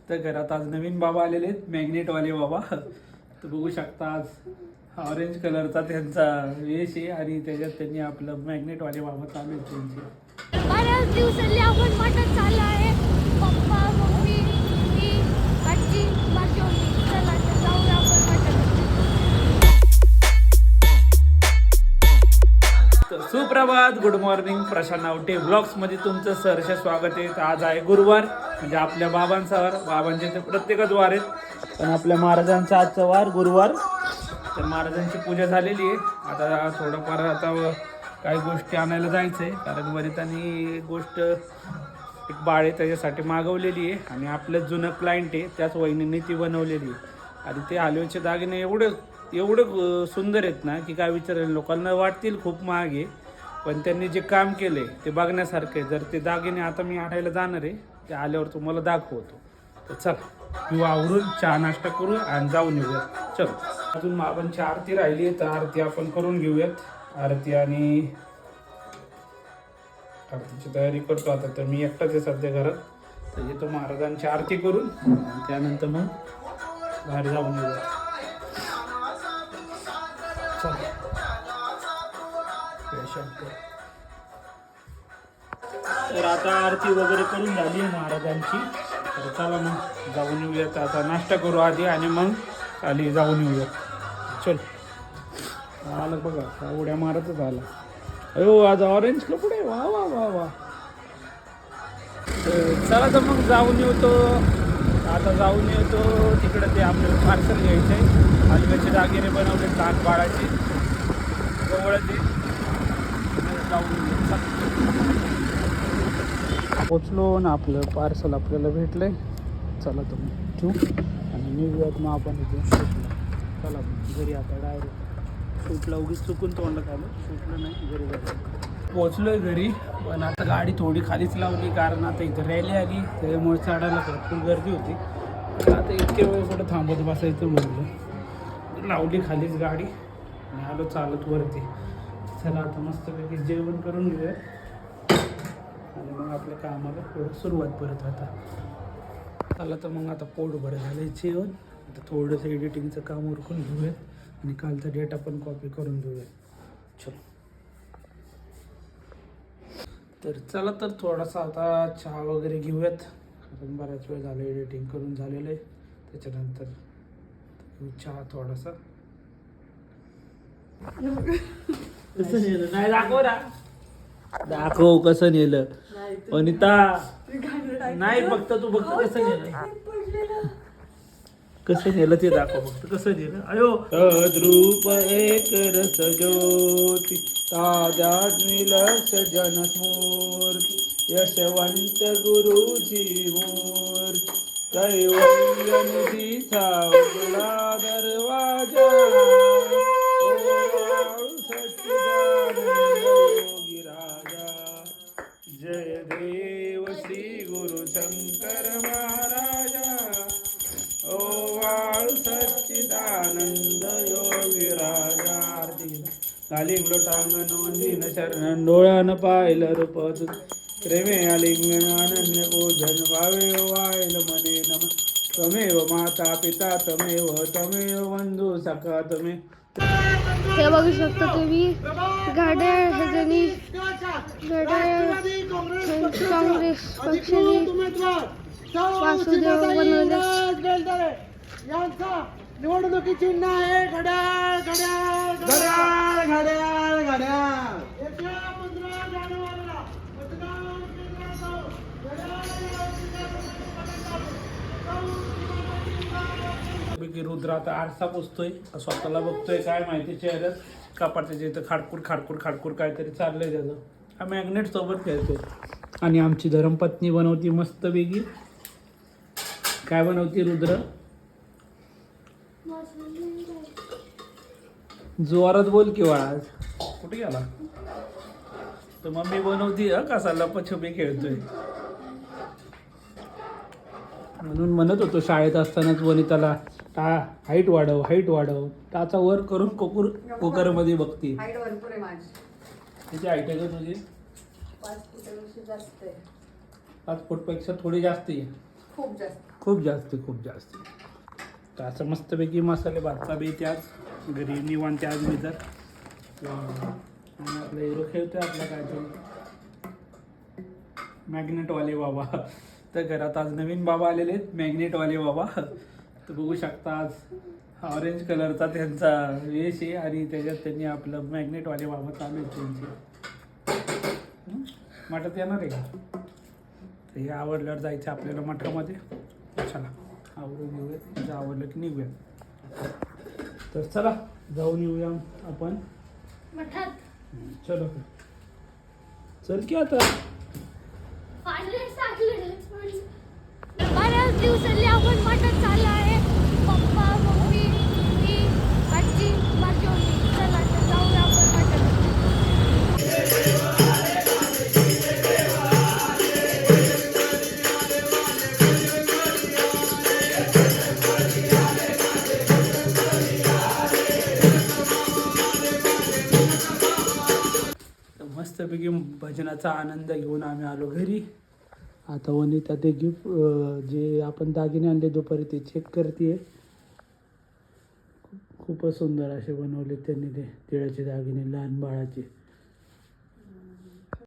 तर घरात आज नवीन बाबा आलेले आहेत, मॅग्नेटवाले बाबा. तर बघू शकता आज ऑरेंज कलरचा त्यांचा वेश आहे आणि त्याच्यात त्यांनी आपलं मॅग्नेटवाले बाबा चालू आहेत त्यांचे. बऱ्याच दिवसांनी आपण मटण चाललं आहे. पप्पा मम्मी मी आजी माझी मम्मी. चला आता जाऊया आपण मटण. तर सुप्रभात, गुड मॉर्निंग. प्रशांत नावटे ब्लॉग्समध्ये तुमचं सहर्ष स्वागत आहे. आज आहे गुरुवार, म्हणजे आपल्या बाबांचा वार. बाबांचे तर प्रत्येकच वार आहेत, पण आपल्या महाराजांचा आजचा वार गुरुवार. तर महाराजांची पूजा झालेली आहे. आता थोडंफार आता काही गोष्टी आणायला जायचं आहे, कारण वरितांनी गोष्ट एक बाळ आहे त्याच्यासाठी मागवलेली आहे आणि आपलं जुनं क्लायंट आहे त्याच वहिनींनी ती बनवलेली आहे. आणि ते हलव्याचे दागिने एवढं सुंदर आहेत ना की काय विचारायला. लोकांना वाटतील खूप महाग आहे, पण त्यांनी जे काम केलं आहे ते बघण्यासारखं आहे. जर ते दागिने आता मी आणायला जाणार आहे, ते आल्यावर तुम्हाला दाखवतो. तर चला मी आवरून चहा नाश्ता करू आणि जाऊन येऊयात. चल, अजून बाबांची आरती राहिली आहे, तर आरती आपण करून घेऊयात. आरती आणि आरतीची तयारी करतो आता. तर मी एकटाच आहे सध्या घरात, तर येतो महाराजांची आरती करून आणि त्यानंतर मग बाहेर जाऊन येऊयात. तर आता आरती वगैरे करून झाली आहे महाराजांची. तर चला मग जाऊन येऊयात. आता नाश्ता करू आधी आणि मग खाली जाऊन येऊयात. चल, आलं बघा, उड्या मारतच आला. अयो, आज ऑरेंज कपडे, वा वा वा वा. चला तर मग जाऊन येतो. आता जाऊन येतो तिकडं. ते आपल्याला पार्सल घ्यायचं आहे. हलव्याचे दागिने बनवले लहान बाळाचे, जवळच आहे. पोचलो ना, आपलं पार्सल आपल्याला भेटलंय. चला तर मग ठेवू आणि निघूयात मग आपण इथून शूटला. चला घरी आता डायरेक्ट. शूटला उगीच चुकून तोंडात आलं, शूटलं नाही, घरी जायचं. पोचलोय घरी, पण आता गाडी थोडी खालीच लावली, कारण आता इथं रॅली आली त्याच्यामुळे चढायला भरपूर गर्दी होती. आता इतके वेळ कुठं थांबत बसायचं म्हणलं, लावली खालीच गाडी आणि आलो चालत वरती. चला आता मस्तपैकी जेवण करून घेऊया आणि मग आपल्या कामाला थोडं सुरुवात परत. आता चला तर मग आता पोट भर झालं जेवण. आता थोडंसं एडिटिंगचं काम उरकून घेऊयात आणि कालचा डेटा पण कॉपी करून घेऊयात. चलो, तर चला तर थोडासा आता चहा वगैरे घेऊयात, कारण बऱ्याच वेळ झालं एडिटिंग करून झालेलं आहे. त्याच्यानंतर घेऊ चहा थोडासा. कसं नेलं नाही, दाखव ना, दाखव कसं नेलं. अनिता नाही, फक्त तू फक्त कसं नेलं, कसं नेलं ते दाखव, फक्त कसं नेलं. अयो, द्रुप एक रस ज्योती ताजा निलक्ष जनस्मूर्ती यशवंत गुरुजी मूर्ती कैवल्य निधीचा उघडा दरवाजा. योगी राजा जय देव श्री गुरु शंकर महाराजा. ओ वाळ सच्चिदानंद योगी राजा. आलिंग लोटांगण वंदीन शरण डोळ्यानं पाहिलं रूप प्रेमे आलिंगन अनन्य पूजन भावे वायल मने नम. तमेव माता पिता तमेव तमेव बंधू सखा तमे. हे बघू शकता तुम्ही, घड्याळ ह्याच्यानी घड्याळ काँग्रेस पक्षाने वासुदेव बनवले. निवडणुकी चिन्ह आहे घड्याळ घड्याळ घड्याळ घड्याळ घड्याळ. येत्या 15 जानेवारीला मतदान केंद्रात जाऊ. पैकी रुद्र आता आरसा पुसतोय, स्वतःला बघतोय, काय माहिती चेहऱ्यात कपाटाच्या इथं खाडकूड खाडकूड खाडकूड काहीतरी चाललंय त्याचं. हा मॅग्नेट सोबत खेळतोय. आणि आमची धर्मपत्नी बनवती मस्त वेगळी. काय बनवती रुद्र? जोरात बोल किंवा आज कुठे गेला? तर मम्मी बनवती कसा लपाछपी खेळतोय. म्हणून म्हणत होतो शाळेत असतानाच वनिताला, हाईट वाढव हाईट वाढव. टाचा वर करून कुकरमध्ये बघती. हाईट भरपूर आहे माझी. किती हाईट आहे का तुझी? 5 फुटापेक्षा जास्त आहे. 5 फूटपेक्षा थोडी जास्त आहे. खूप जास्त. खूप जास्त. तर असं मस्तपैकी मसाले भातचा बेत आज घरी निवांत आज मी तर आणि आपला हिरो खेळतोय आपला काय तो मॅग्नेटवाले बाबा. तर घरात आज नवीन बाबा आलेले आहेत मॅग्नेटवाले बाबा. तर बघू शकता आज ऑरेंज कलरचा त्यांचा वेश आहे आणि त्याच्यात त्यांनी आपलं मॅग्नेटवाले बाबा चालू आहेत त्यांचे. मठात येणार आहे का? तर हे आवडल्यावर जायचं आपल्याला मठामध्ये. चला आवडून घेऊया, तुझं आवडलं की निघूया. तर चला जाऊन येऊया आपण मठात. चलो चल की आता. बऱ्याच दिवसांनी आपण मठात चाललो आहे. पप्पा मम्मी मी आजी माझी मम्मी. चला तर जाऊया आपण मठात. मस्तपैकी भजनाचा आनंद घेऊन आम्ही आलो घरी. आता वनिता ते गिफ्ट जे आपण दागिने आणले दुपारी ते चेक करते. खूपच सुंदर असे बनवले त्यांनी ते तिळाचे दागिने लहान बाळाचे.